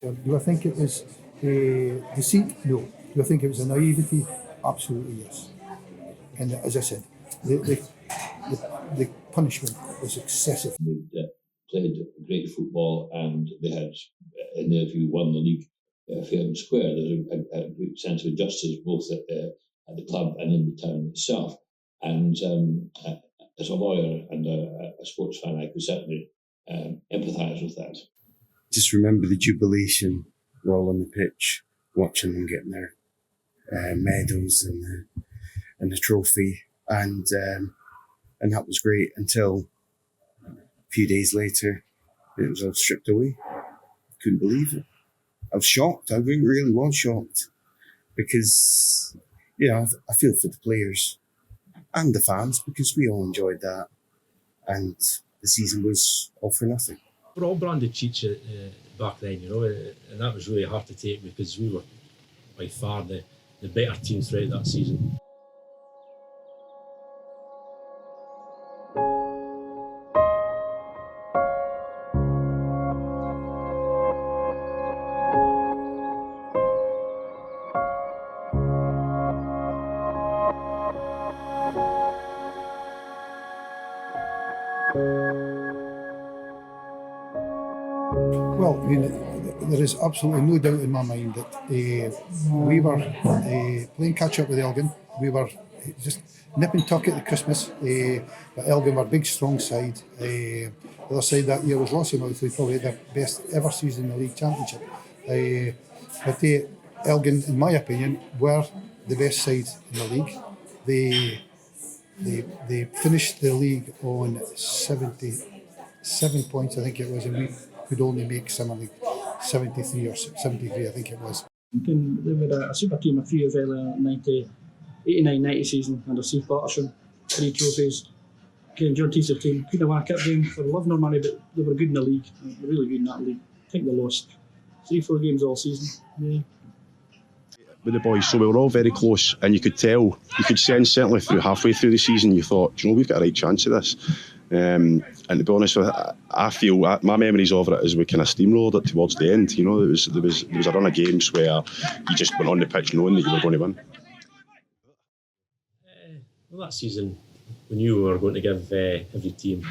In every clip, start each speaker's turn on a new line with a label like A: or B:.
A: Do I think it was deceit? No. Do I think it was a naivety? Absolutely yes. And as I said, the punishment was excessive.
B: They played great football and they had, in their view, won the league fair and square. There's a great sense of justice both at the club and in the town itself. And as a lawyer and a sports fan, I could certainly empathise with that.
C: Just remember the jubilation, we're all on the pitch, watching them getting their medals and the trophy, and that was great until a few days later it was all stripped away. Couldn't believe it. I was shocked. I really was shocked because, I feel for the players and the fans because we all enjoyed that, and the season was all for nothing.
D: We're all branded cheats back then, and that was really hard to take because we were by far the better team throughout that season.
A: Well, there is absolutely no doubt in my mind that we were playing catch-up with Elgin. We were just nip and tuck at the Christmas, but Elgin were a big, strong side. The other side that year was Lossiemouth, who probably had their best ever season in the league championship. But Elgin, in my opinion, were the best side in the league. They finished the league on 77 points, I think it was, and we could only make something like 73 or 73, I think it was.
E: They were a super team a few years earlier, 89-90 season, under Steve Patterson, 3 trophies. John Teaser's team couldn't have won a cup game for love nor money, but they were good in the league. They were really good in that league. I think they lost 3-4 games all season. Yeah.
F: With the boys, so we were all very close, and you could sense certainly halfway through the season, you thought, we've got a right chance of this. And to be honest with you, I feel my memories of it is we kind of steamrolled it towards the end. There was a run of games where you just went on the pitch knowing that you were going to win.
D: Well, that season we knew we were going to give every team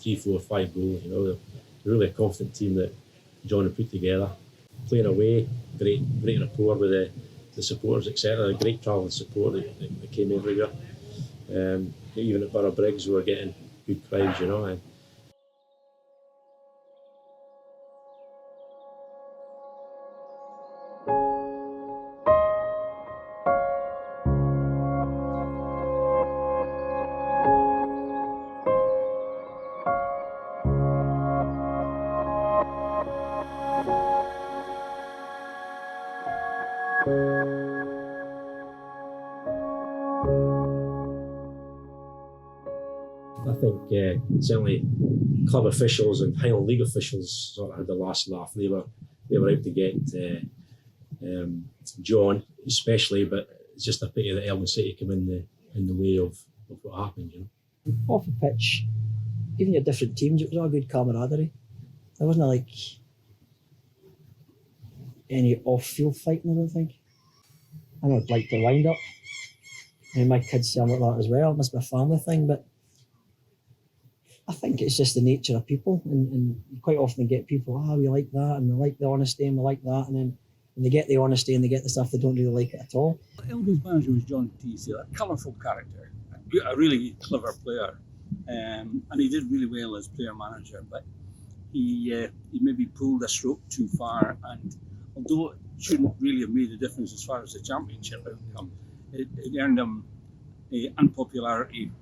D: 3, 4, 5 goals. Really a confident team that John had put together. Playing away, great rapport with the supporters, etc. Great travelling support that came everywhere. Even at Borough Briggs, we were getting good crowds, And I think certainly club officials and Highland League officials sort of had the last laugh. They were out to get John, especially, but it's just a pity that Elgin City came in the way of what happened.
G: Off the pitch, even your different teams, it was all good camaraderie. There wasn't like any off-field fighting, I don't think. I know I'd like to wind up. And my kids sound like that as well. It must be a family thing, but I think it's just the nature of people, and you quite often get people, we like that, and we like the honesty, and we like that, and then when they get the honesty and they get the stuff, they don't really like it at all.
E: Elgin's manager was John Teaser, a colourful character, a really clever player, and he did really well as player manager, but he maybe pulled the stroke too far, and although it shouldn't really have made a difference as far as the championship outcome, it earned him unpopularity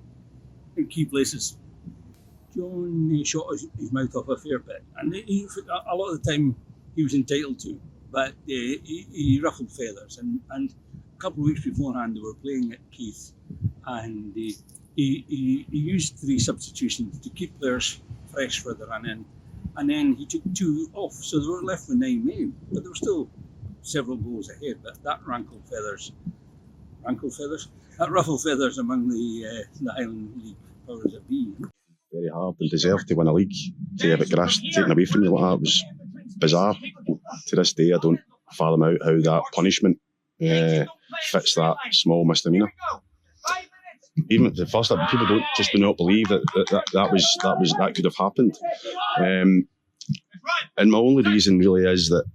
E: in key places. John shot his mouth off a fair bit, and a lot of the time he was entitled to, but he ruffled feathers. And a couple of weeks beforehand, they were playing at Keith, and he used 3 substitutions to keep players fresh for the run-in, and then he took 2 off, so they were left with 9 men, but there were still several goals ahead. But that ruffled feathers among the Highland League powers that be.
F: Very hard and deserved to win a league. To have it grasped, taken away from you like that was bizarre. to this day, I don't fathom out how that punishment fits that small misdemeanour. Even at the first, people do not believe that could have happened. And my only reason really is that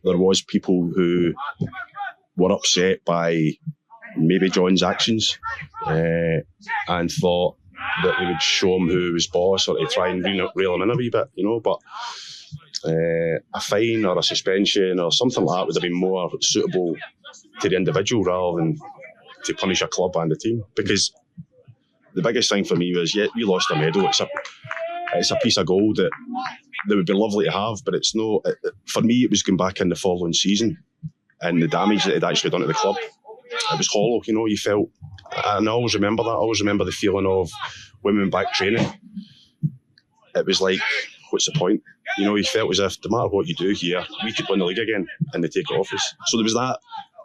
F: there was people who were upset by maybe John's actions and thought that they would show him who was boss or to try and reel him in a wee bit, but a fine or a suspension or something like that would have been more suitable to the individual rather than to punish a club and a team. Because the biggest thing for me was, we lost a medal. It's a piece of gold that would be lovely to have, but it's no. For me, it was going back in the following season and the damage that it had actually done to the club. It was hollow, you felt, and I always remember that. I always remember the feeling of when we went back training. It was like, what's the point? You felt as if no matter what you do here, we could win the league again and they take it off us. So there was that.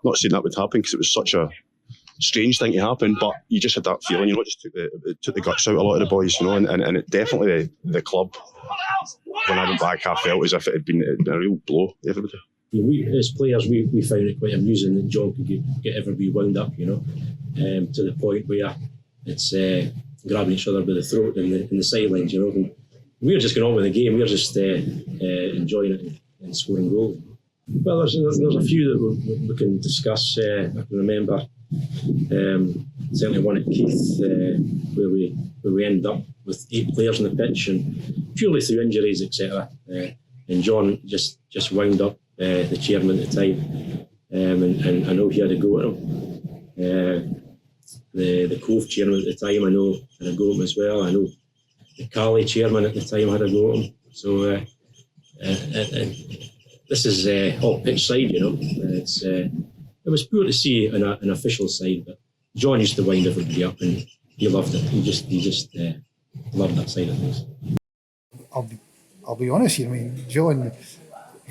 F: Not saying that would happen because it was such a strange thing to happen, but you just had that feeling, it just took the guts out of a lot of the boys, and it definitely the club, when I went back, I felt as if it had been a real blow to everybody.
D: We as players, we found it quite amusing that John could get everybody wound up, to the point where it's grabbing each other by the throat in the sidelines, and we were just going on with the game, we were just enjoying it and scoring goals. Well, there's a few that we can discuss. I can remember certainly one at Keith where we ended up with 8 players on the pitch, and purely through injuries, etc. And John just wound up the chairman at the time, and I know he had a go at him. The Cove chairman at the time, I know, had a go at him as well. I know the Cali chairman at the time had a go at him. So this is all pitch side, it was poor to see an official side, but John used to wind everybody up, and he loved it. He just loved that side of things.
A: I'll be honest, John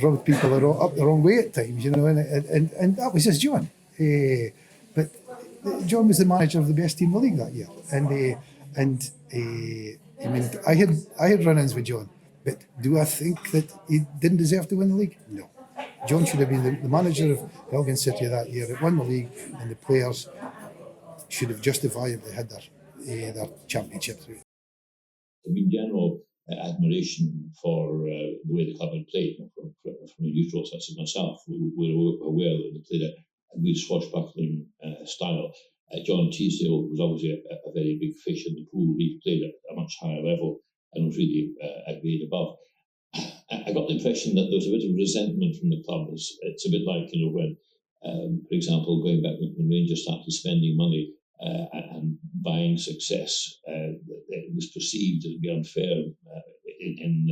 A: rubbed people up the wrong way at times, and that was just John. But John was the manager of the best team in the league that year, I had run-ins with John, but do I think that he didn't deserve to win the league? No. John should have been the manager of Elgin City that year. It won the league, and the players should have justifiably had their championship through.
B: In general, admiration for the way the club had played from a neutral such as myself. We were aware that they played a good swashbuckling style. John Teasdale was obviously a very big fish in the pool. He played at a much higher level and was really a grade above. I got the impression that there was a bit of resentment from the club. It's a bit like, when, for example, going back when Rangers started spending money and buying success, it was perceived as being unfair in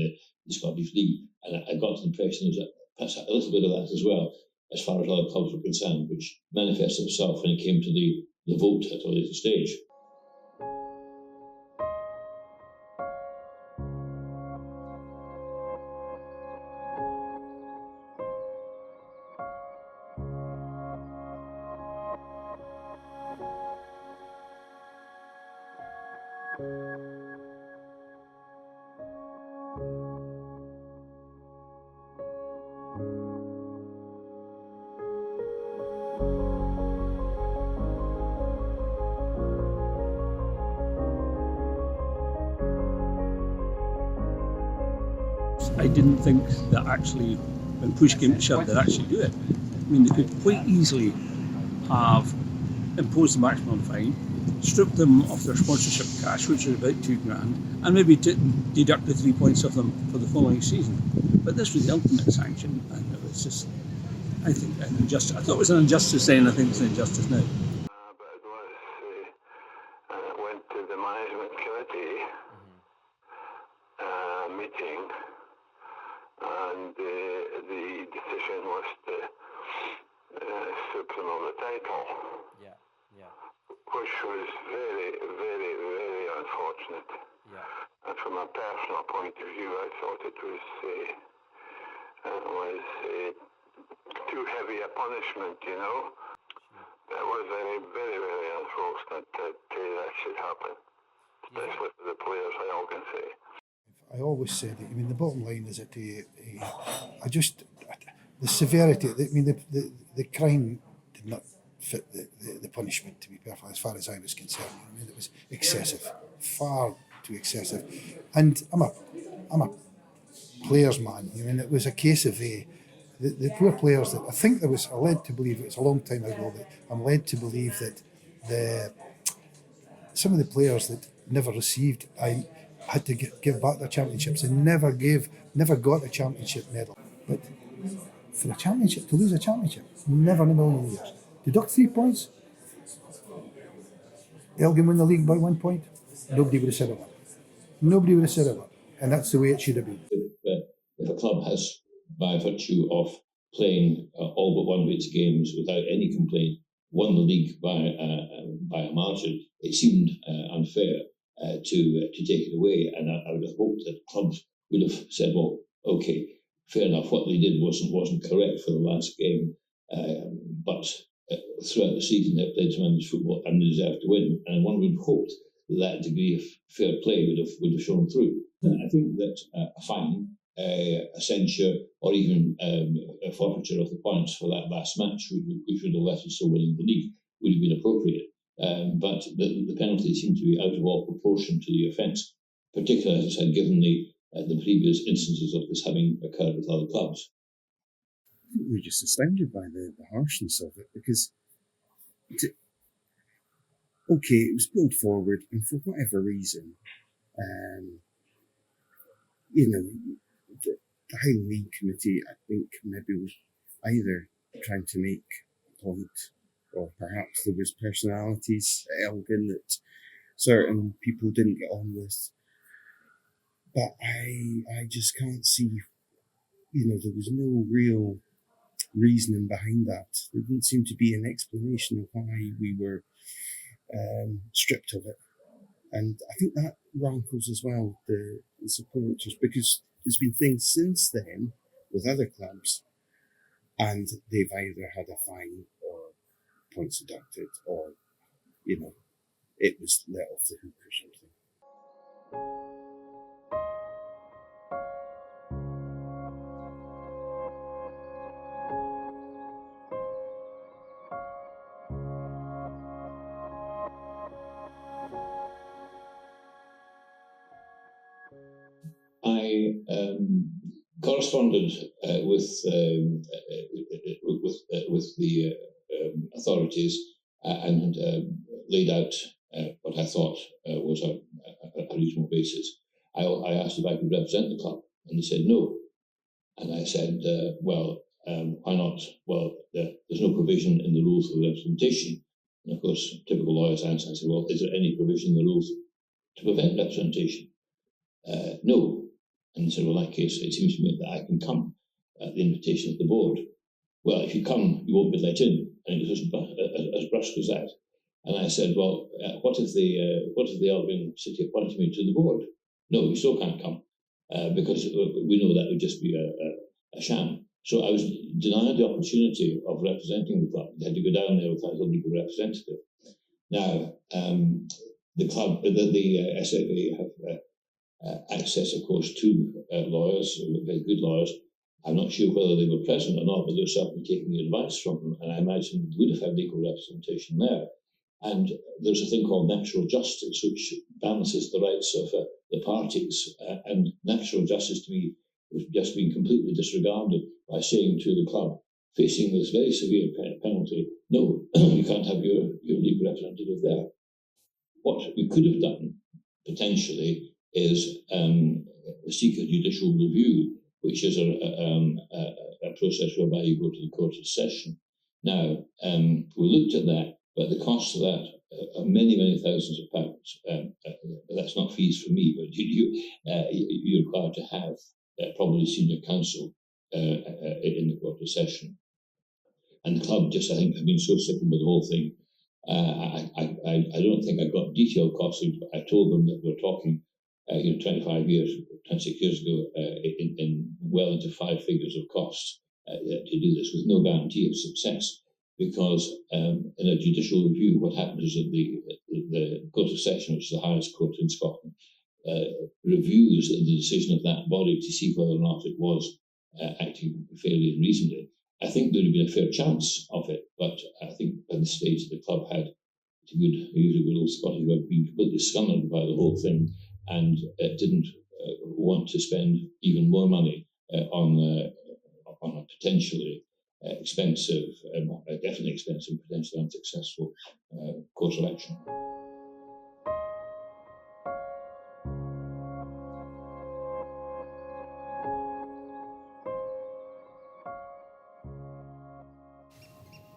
B: the Scottish League. And I got the impression there was perhaps a little bit of that as well, as far as other clubs were concerned, which manifested itself when it came to the vote at a later stage.
E: I didn't think that actually, when push came to shove, they'd actually do it. They could quite easily have imposed the maximum fine, stripped them of their sponsorship cash, which was about $2,000, and maybe deducted 3 points of them for the following season. But this was the ultimate sanction, and it was just, I think, an injustice. I thought it was an injustice then, I think it's an injustice now.
H: But it was, and it went to the management committee meeting, and the decision was to strip them of the title. Which was very, very, very unfortunate. And from a personal point of view, I thought it was too heavy a punishment, That was very, very, very unfortunate that that should happen, especially for the players, I all can say.
A: I always said it. The bottom line is that the severity. I mean, the crime did not fit the punishment, to be perfect, as far as I was concerned. I mean, it was excessive, far too excessive. And I'm a players man. I mean, it was a case of the poor players that I think there was. I'm led to believe, it was a long time ago, but I'm led to believe that some of the players that never received, I had to give back their championships and never got a championship medal. But for a championship, to lose a championship, never in a million years. Deduct 3 points. Elgin won the league by 1 point. Nobody would have said a word. Nobody would have said a word. And that's the way it should have been.
B: If a club has, by virtue of playing all but one of its games without any complaint, won the league by a margin, it seemed unfair to take it away. And I would have hoped that clubs would have said, well, okay, fair enough, what they did wasn't correct for the last game, but throughout the season they played tremendous football and they deserved to win. And one would have hoped that degree of fair play would have shown through. I think that a fine, a censure, or even a forfeiture of the points for that last match, which would have left us still winning the league, would have been appropriate. But the penalty seemed to be out of all proportion to the offence, particularly, as I said, given the previous instances of this having occurred with other clubs.
C: I think we're just astounded by the harshness of it, because okay, it was pulled forward, and for whatever reason, the Highland League Committee, I think, maybe was either trying to make a point, or perhaps there was personalities at Elgin that certain people didn't get on with. But I just can't see, there was no real reasoning behind that. There didn't seem to be an explanation of why we were stripped of it. And I think that rankles as well, the supporters, because there's been things since then with other clubs, and they've either had a fine or points deducted, or, it was let off the hook or something.
B: I corresponded with the authorities and laid out what I thought was a reasonable basis. I asked if I could represent the club, and they said no. And I said, why not? Well, there's no provision in the rules for representation. And of course, typical lawyers answer, I said, well, is there any provision in the rules to prevent representation? No. And they said, well, in that case, it seems to me that I can come at the invitation of the board. Well, if you come, you won't be let in. And it was as brusque as that. And I said, well, what if the Elgin City appointed me to the board? No, you still can't come, because we know that would just be a sham. So I was denied the opportunity of representing the club. They had to go down there without a legal representative. Now, the club, the SFA have access, of course, to lawyers, very good lawyers. I'm not sure whether they were present or not, but they were certainly taking advice from them, and I imagine we would have had legal representation there. And there's a thing called natural justice, which balances the rights of the parties, and natural justice to me was just being completely disregarded by saying to the club, facing this very severe penalty, no, you can't have your legal representative there. What we could have done, potentially, is seek a judicial review, which is a process whereby you go to the Court of Session. Now, we looked at that, but the cost of that are many, many thousands of pounds. That's not fees for me, but you're required to have probably senior counsel in the Court of Session. And the club just, I think, have been so sickened with the whole thing. I don't think I got detailed costings, but I told them that we're talking 26 years ago, in well into 5 figures of costs to do this, with no guarantee of success. Because in a judicial review, what happens is that the Court of Session, which is the highest court in Scotland, reviews the decision of that body to see whether or not it was acting fairly and reasonably. I think there would have been a fair chance of it, but I think by the stage the club had, to use a good old Scottish word, been completely scunnered by the whole thing, and didn't want to spend even more money on a potentially expensive, definitely expensive, potentially unsuccessful course of action.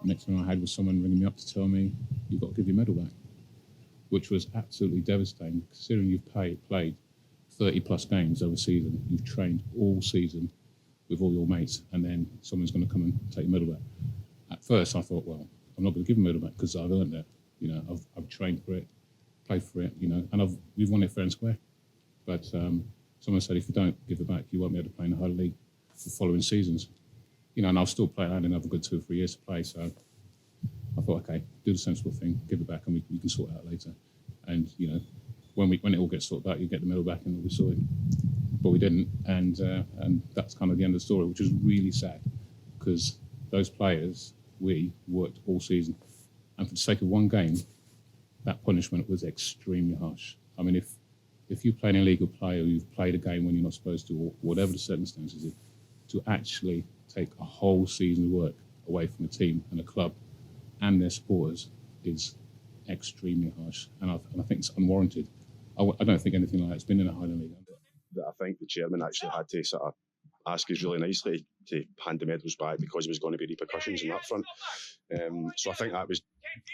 I: Next thing I had was someone ringing me up to tell me, you've got to give your medal back, which was absolutely devastating, considering you've played 30 plus games over a season, you've trained all season with all your mates, and then someone's going to come and take your medal back. At first I thought, well, I'm not going to give a medal back because I've earned it. You know, I've trained for it, played for it, you know, and we've won it fair and square. But someone said, if you don't give it back, you won't be able to play in the Highland League for following seasons. You know, and I'll still play. I had another good 2 or 3 years to play, so I thought, okay, do the sensible thing, give it back, and we can sort it out later. And you know, when it all gets sorted out, you get the medal back, and it'll be sorted. But we didn't, and that's kind of the end of the story, which is really sad, because those players, we worked all season, and for the sake of one game, that punishment was extremely harsh. I mean, if you play an illegal play, or you've played a game when you're not supposed to, or whatever the circumstances is, to actually take a whole season's work away from a team and a club and their supporters is extremely harsh, and I think it's unwarranted. I don't think anything like that's been in a Highland League.
F: I think the chairman actually had to sort of ask us really nicely to hand the medals back because there was going to be repercussions in that front. So I think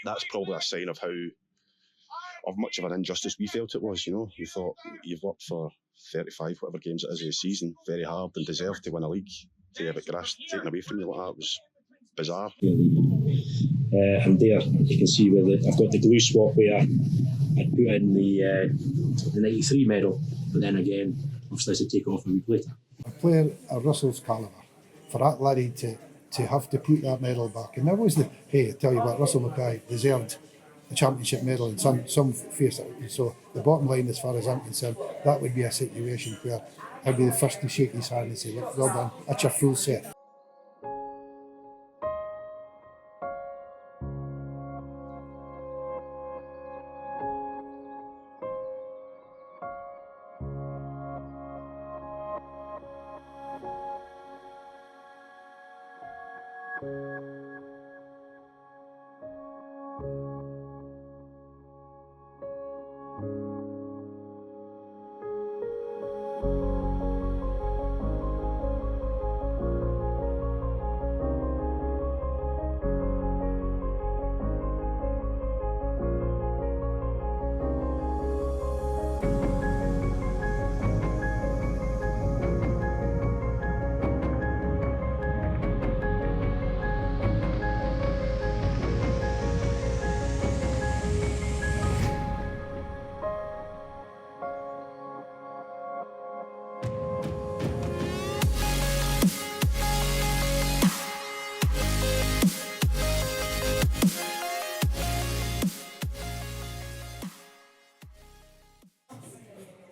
F: that's probably a sign of of much of an injustice we felt it was. You know, we thought you've worked for 35 whatever games it is of the season very hard and deserved to win a league. To have it grasped, taken away from you like that was bizarre.
D: And there you can see where I've got the glue swap where I put in the 93 medal, but then again, obviously I had to take off a week later.
A: A player of Russell's calibre, for that laddie to have to put that medal back, and that was I tell you what, Russell Mackay deserved a championship medal in some face it. So the bottom line, as far as I'm concerned, that would be a situation where I'd be the first to shake his hand and say, look, well done, that's your full set.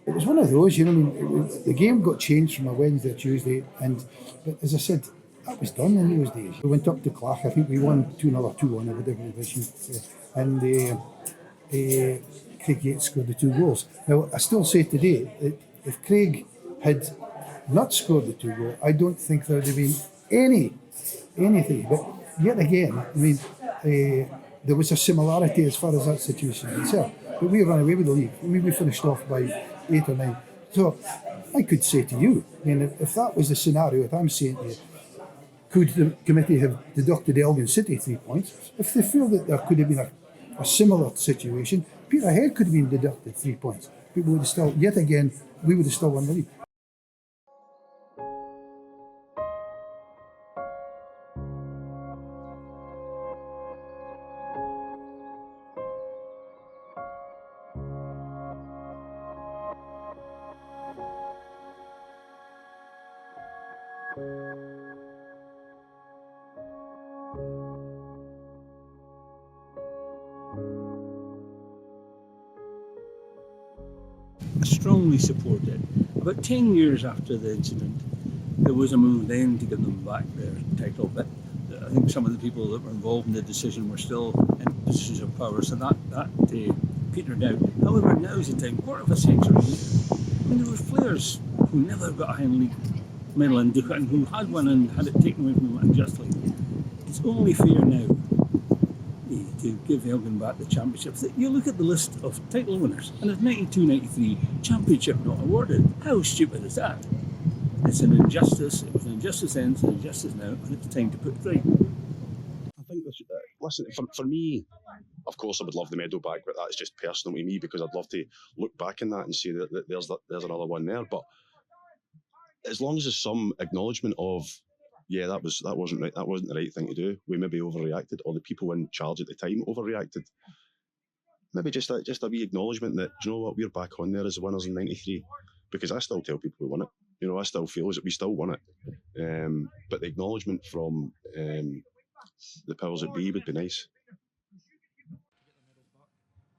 A: It was one of those, you know, the game got changed from a Wednesday to Tuesday, but as I said, that was done in those days. We went up to Clach, I think we won 2-0 or 2-1 or whatever it was, and Craig Yates scored the 2 goals. Now, I still say today that if Craig had not scored the 2 goals, I don't think there would have been anything. But yet again, I mean, there was a similarity as far as that situation is concerned. But we ran away with the league. We finished off by 8 or 9. So I could say to you, I mean, if that was the scenario that I'm saying to you, could the committee have deducted Elgin City 3 points? If they feel that there could have been a similar situation, Peterhead could have been deducted 3 points. People would have still, yet again, we would have still won the league.
E: I strongly support it. About 10 years after the incident, there was a move then to give them back their title, but think some of the people that were involved in the decision were still in positions of power, so that petered out. However, now's the time, quarter of a century later, I mean, there were players who never got a Highland League medal and who had one and had it taken away from them unjustly. It's only fair now to give Elgin back the championship. You look at the list of title winners, and it's 92-93 championship not awarded. How stupid is that? It's an injustice. It was an injustice then, it's an injustice now, and it's time to put it right.
F: I think, listen, for me, of course I would love the medal back, but that's just personal to me because I'd love to look back in that and say that there's another one there. But as long as there's some acknowledgement of, yeah, that wasn't right, that wasn't the right thing to do, we maybe overreacted, or the people in charge at the time overreacted. Maybe just a wee acknowledgement that, you know what, we're back on there as the winners in '93, because I still tell people we won it. You know, I still feel as if we still won it. But the acknowledgement from the powers that be would be nice.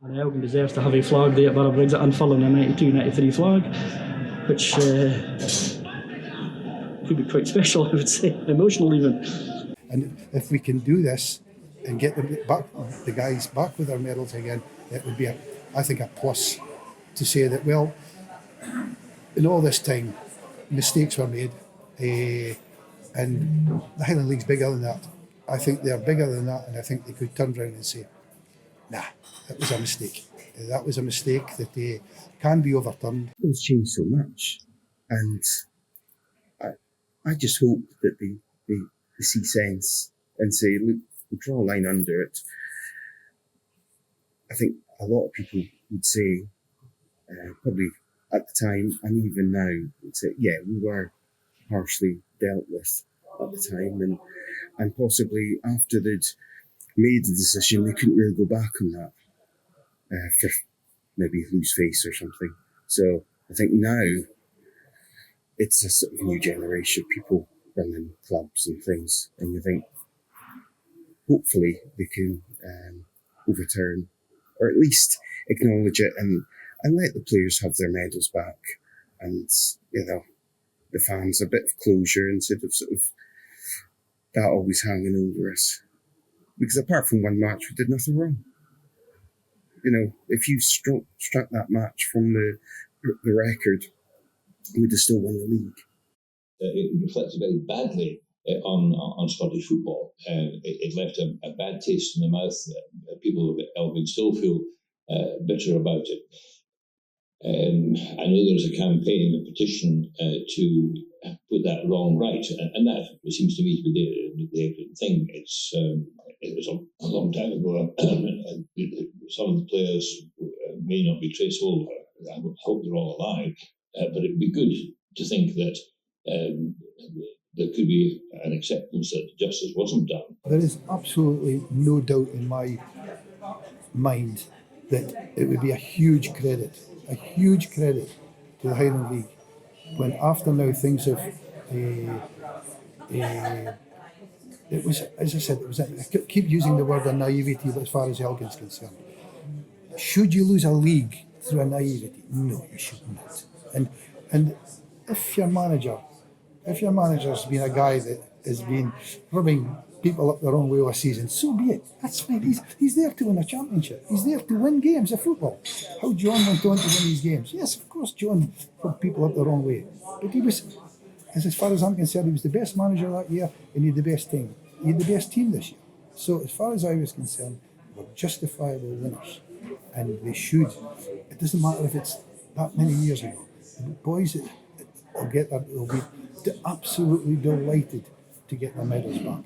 G: And Elgin deserves to have a flag there at Barra Briggs, unfurling the 92-93 flag, which could be quite special, I would say, emotional even.
A: And if we can do this and get the guys back with their medals again, it would be, I think, a plus to say that, well, in all this time, mistakes were made, and the Highland League's bigger than that. I think they're bigger than that, and I think they could turn around and say, nah, that was a mistake. That was a mistake that can be overturned.
C: It's changed so much, and I just hope that they see sense and say, look, we'll draw a line under it. I think a lot of people would say, probably at the time and even now, would say, yeah, we were harshly dealt with at the time, and possibly after they'd made the decision, they couldn't really go back on that for maybe lose face or something. So I think now it's a sort of new generation of people running clubs and things, and you think hopefully they can overturn, or at least acknowledge it and let the players have their medals back, and, you know, the fans a bit of closure instead of sort of that always hanging over us. Because apart from one match, we did nothing wrong. You know, if you struck that match from the record, we'd have still won the league.
B: It reflected very badly on Scottish football. It left a bad taste in the mouth. People of Elgin still feel bitter about it. I know there's a campaign, a petition to put that wrong right, and that seems to me to be the thing. It was a long time ago. Some of the players may not be traceable. I would hope they're all alive, but it would be good to think that there could be an acceptance that justice wasn't done.
A: There is absolutely no doubt in my mind that it would be a huge credit to the Highland League when after now things have it was, as I said, I keep using the word naivety as far as Elgin's concerned. Should you lose a league through a naivety? No, you should not. And if your manager's been a guy that has been rubbing people up the wrong way all season, so be it. That's fine. He's there to win a championship. He's there to win games of football. How John went on to win these games. Yes, of course, John rubbed people up the wrong way. But he was, as far as I'm concerned, he was the best manager that year, and he had the best team. He had the best team this year. So as far as I was concerned, we're justifiable winners. And they should. It doesn't matter if it's that many years ago. The boys will get that, will be absolutely delighted to get their medals back.